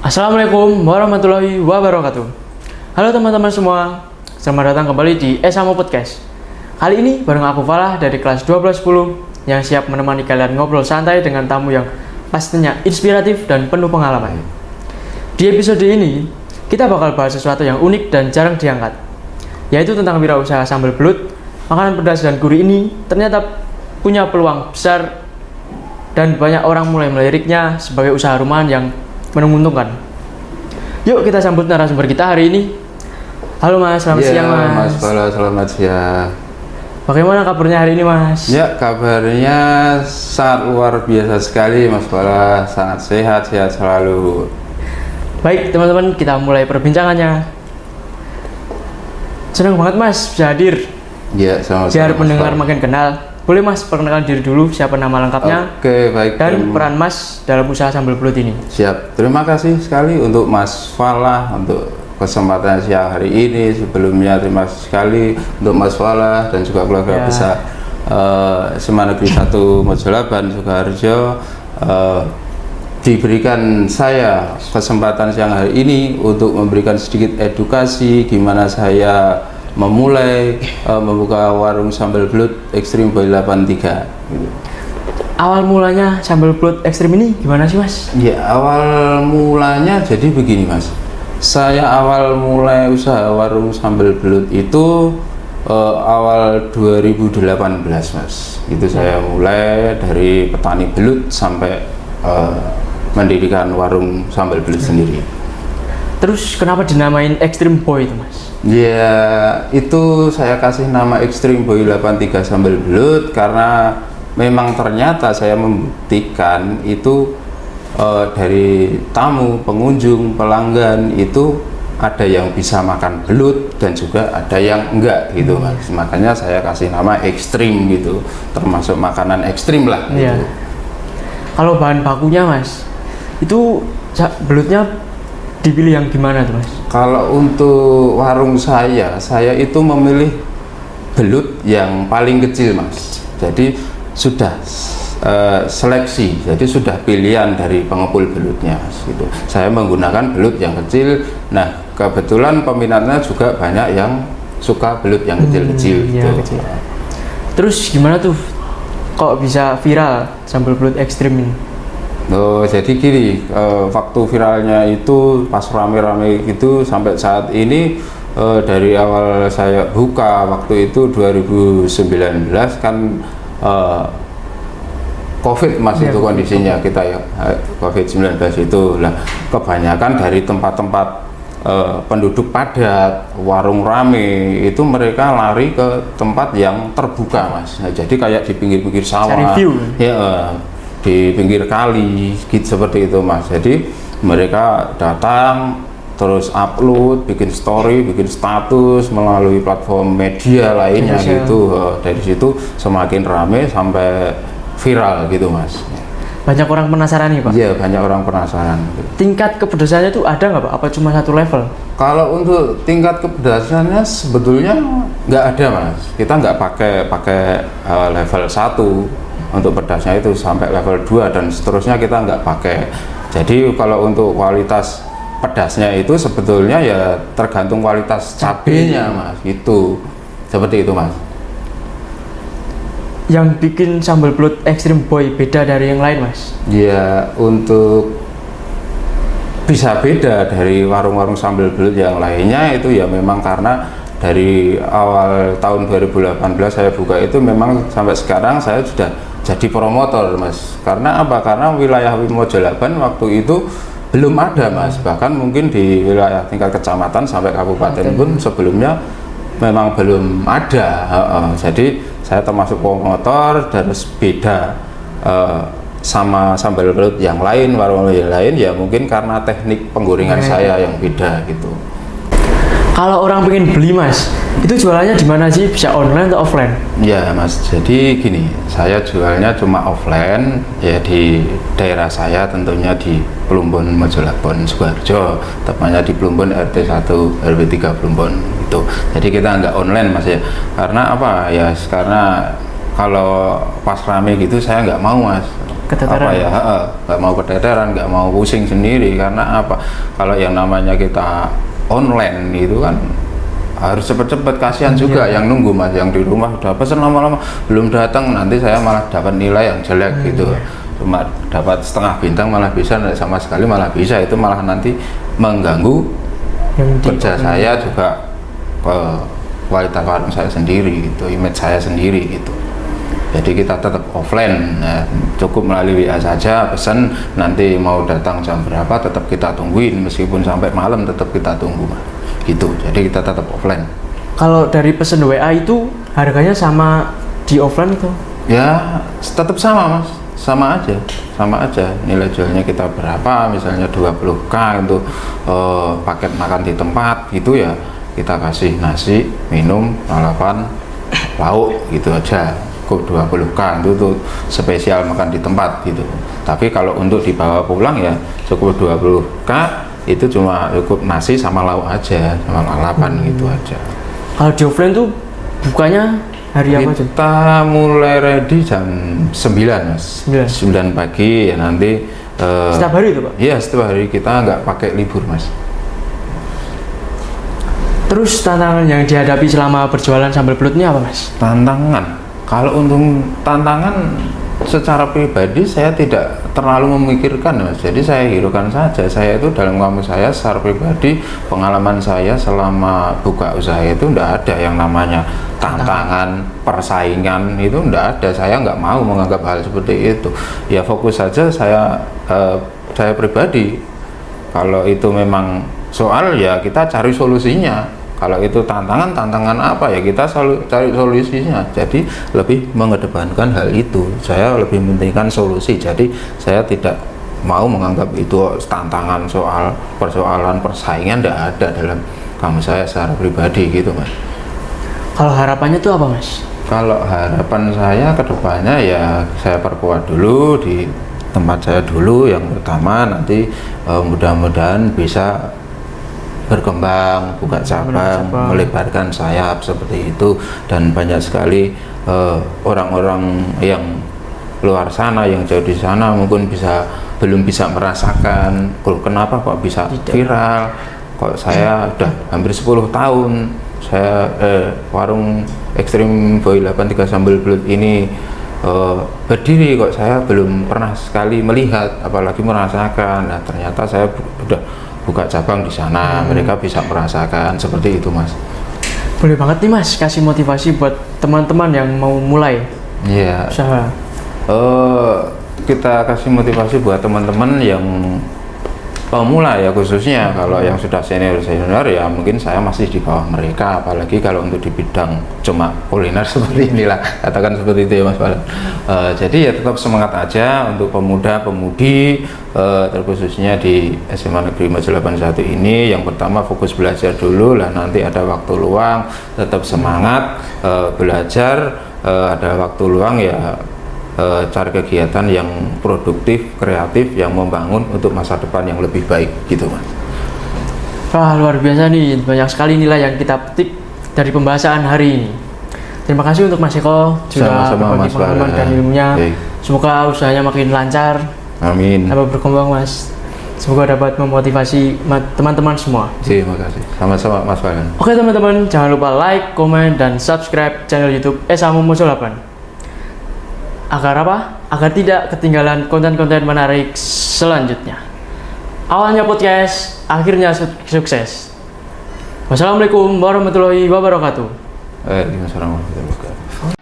Assalamualaikum warahmatullahi wabarakatuh. Halo teman-teman semua, selamat datang kembali di Esamo Podcast. Kali ini bareng aku Falah dari kelas 1210 yang siap menemani kalian ngobrol santai dengan tamu yang pastinya inspiratif dan penuh pengalaman. Di episode ini, kita bakal bahas sesuatu yang unik dan jarang diangkat, yaitu tentang wirausaha sambal belut. Makanan pedas dan gurih ini ternyata punya peluang besar dan banyak orang mulai meliriknya sebagai usaha rumahan yang menguntungkan. Yuk kita sambut narasumber kita hari ini. Halo Mas, selamat siang Mas. Mas Bala, selamat siang. Bagaimana kabarnya hari ini Mas? Ya, kabarnya sangat luar biasa sekali Mas Bala, sangat sehat selalu. Baik teman-teman, kita mulai perbincangannya. Senang banget Mas bisa hadir. Ya, sama-sama. Biar pendengar makin kenal. Boleh Mas perkenalkan diri dulu, siapa nama lengkapnya? Oke, baik. Dan peran Mas dalam usaha sambal belut ini. Siap. Terima kasih sekali untuk Mas Falah untuk kesempatan siang hari ini. Sebelumnya terima kasih sekali untuk Mas Falah dan juga keluarga besar SMA Negeri 1 Mojolaban Sukoharjo. Diberikan saya kesempatan siang hari ini untuk memberikan sedikit edukasi gimana saya memulai membuka warung sambal belut Extreme Boy 83 gitu. Awal mulanya sambal belut ekstrim ini gimana sih Mas? Ya, awal mulanya jadi begini Mas. Saya awal mulai usaha warung sambal belut itu awal 2018 Mas. Itu saya mulai dari petani belut sampai mendirikan warung sambal belut sendiri. Terus kenapa dinamain Extreme Boy itu Mas? Ya, itu saya kasih nama Extreme Boy 83 sambal belut karena memang ternyata saya membuktikan itu dari tamu, pengunjung, pelanggan itu ada yang bisa makan belut dan juga ada yang enggak gitu Mas. Makanya saya kasih nama ekstrim gitu, termasuk makanan ekstrim lah gitu. Iya. Kalau bahan bakunya Mas, itu belutnya dipilih yang gimana tuh Mas? Kalau untuk warung saya itu memilih belut yang paling kecil Mas. Jadi sudah seleksi, jadi sudah pilihan dari pengepul belutnya Mas, gitu. Saya menggunakan belut yang kecil. Nah kebetulan peminatnya juga banyak yang suka belut yang kecil-kecil gitu. Kecil. Terus gimana tuh kok bisa viral sambal belut ekstrim ini? Oh, jadi gini, waktu viralnya itu pas rame-rame gitu sampai saat ini dari awal saya buka waktu itu 2019 kan COVID Mas, itu kondisinya kita ya COVID-19 itu lah, kebanyakan dari tempat-tempat penduduk padat, warung rame itu mereka lari ke tempat yang terbuka Mas. Nah, jadi kayak di pinggir-pinggir sawah ya, di pinggir kali gitu, seperti itu Mas. Jadi mereka datang terus upload, bikin story, bikin status melalui platform media lainnya gitu. Dari situ semakin rame sampai viral gitu Mas. Banyak orang penasaran nih Pak? Iya, banyak orang penasaran. Tingkat kepedasannya itu ada nggak Pak? Apa cuma satu level? Kalau untuk tingkat kepedasannya sebetulnya nggak ada Mas. Kita nggak pakai level 1 untuk pedasnya, itu sampai level 2 dan seterusnya kita nggak pakai. Jadi kalau untuk kualitas pedasnya itu sebetulnya ya tergantung kualitas cabenya Mas, itu seperti itu Mas. Yang bikin sambal belut Extreme Boy beda dari yang lain Mas? Ya, untuk bisa beda dari warung-warung sambal belut yang lainnya itu ya memang karena dari awal tahun 2018 saya buka itu memang sampai sekarang saya sudah jadi promotor Mas. Karena apa? Karena wilayah Mojolaban waktu itu belum ada Mas, bahkan mungkin di wilayah tingkat kecamatan sampai kabupaten pun sebelumnya memang belum ada. Jadi saya termasuk promotor, terus beda sama sambal belut yang lain, warung yang lain ya mungkin karena teknik penggorengan saya yang beda gitu. Kalau orang pengen beli Mas, itu jualannya di mana sih? Bisa online atau offline? Ya Mas, jadi gini, saya jualnya cuma offline ya di daerah saya, tentunya di Plumbon Mojolaban Sukoharjo, tepatnya di Plumbon RT 1 RW 3 Plumbon itu. Jadi kita nggak online Mas ya, karena apa ya? Karena kalau pas rame gitu saya nggak mau Mas. keteteran. apa ya, nggak mau keteteran, nggak mau pusing sendiri. Karena apa? Kalau yang namanya kita online itu kan harus cepet-cepet, kasihan juga yang nunggu mas, yang di rumah udah pesen lama-lama belum datang, nanti saya malah dapat nilai yang jelek gitu. Cuma dapat setengah bintang malah bisa, sama sekali malah bisa, itu malah nanti mengganggu kerja saya juga, kualitas warung saya sendiri gitu, image saya sendiri gitu. Jadi kita tetap offline, cukup melalui WA saja, pesan nanti mau datang jam berapa tetap kita tungguin, meskipun sampai malam tetap kita tunggu mas. Gitu, jadi kita tetap offline. Kalau dari pesan WA itu harganya sama di offline itu? Ya tetap sama mas, sama aja nilai jualnya kita berapa, misalnya 20k untuk paket makan di tempat gitu ya, kita kasih nasi, minum, lalapan, lauk gitu aja, cukup 20k itu tuh spesial makan di tempat gitu. Tapi kalau untuk dibawa pulang ya cukup 20k, itu cuma cukup nasi sama lauk aja, sama lalapan gitu aja. Kalau di offline tuh bukanya hari apa aja? Kita mulai ready jam 9 mas, 9 pagi ya nanti. Setiap hari itu pak? Iya setiap hari, kita nggak pakai libur mas. Terus tantangan yang dihadapi selama berjualan sambal belut ini apa mas? Tantangan, kalau untuk tantangan secara pribadi saya tidak terlalu memikirkan mas, jadi saya hiraukan saja. Saya itu dalam kamus saya secara pribadi, pengalaman saya selama buka usaha itu tidak ada yang namanya tantangan, persaingan, itu tidak ada. Saya nggak mau menganggap hal seperti itu. Ya fokus saja saya pribadi. Kalau itu memang soal ya kita cari solusinya. Kalau itu tantangan apa ya kita selalu cari solusinya. Jadi lebih mengedepankan hal itu. Saya lebih mementingkan solusi. Jadi saya tidak mau menganggap itu tantangan, soal persoalan persaingan, tidak ada dalam kamu saya secara pribadi gitu mas. Kalau harapannya tuh apa mas? Kalau harapan saya kedepannya ya saya perkuat dulu di tempat saya dulu yang pertama, nanti mudah-mudahan bisa berkembang, buka cabang, melebarkan sayap seperti itu, dan banyak sekali orang-orang yang luar sana, yang jauh di sana mungkin belum bisa merasakan kenapa kok bisa viral. Kok saya udah hampir 10 tahun saya warung Extreme Boy 83 Sambal Belut ini berdiri, kok saya belum pernah sekali melihat apalagi merasakan. Nah ternyata saya udah buka cabang di sana, mereka bisa merasakan seperti itu mas. Boleh banget nih mas, kasih motivasi buat teman-teman yang mau mulai usaha. Kita kasih motivasi buat teman-teman yang pemula ya, khususnya kalau yang sudah senior ya mungkin saya masih di bawah mereka, apalagi kalau untuk di bidang cuma kuliner seperti inilah, katakan seperti itu ya mas Balan. Jadi ya tetap semangat aja untuk pemuda-pemudi, terkhususnya di SMA Negeri Maju 81 ini. Yang pertama fokus belajar dulu lah, nanti ada waktu luang tetap semangat belajar, ada waktu luang ya cari kegiatan yang produktif, kreatif, yang membangun untuk masa depan yang lebih baik gitu mas. Wah luar biasa nih, banyak sekali nilai yang kita petik dari pembahasan hari ini. Terima kasih untuk Mas Eko sudah berbagi pengalaman dan ilmunya. Semoga usahanya makin lancar. Amin. Dapat berkembang mas. Semoga dapat memotivasi teman-teman semua. Terima kasih. Sama-sama mas Balan. Oke teman-teman, jangan lupa like, komen, dan subscribe channel YouTube Esamu Muncul 8. Agar apa? Agar tidak ketinggalan konten-konten menarik selanjutnya. Awalnya podcast, akhirnya sukses. Wassalamualaikum warahmatullahi wabarakatuh. Waalaikumsalam warahmatullahi wabarakatuh.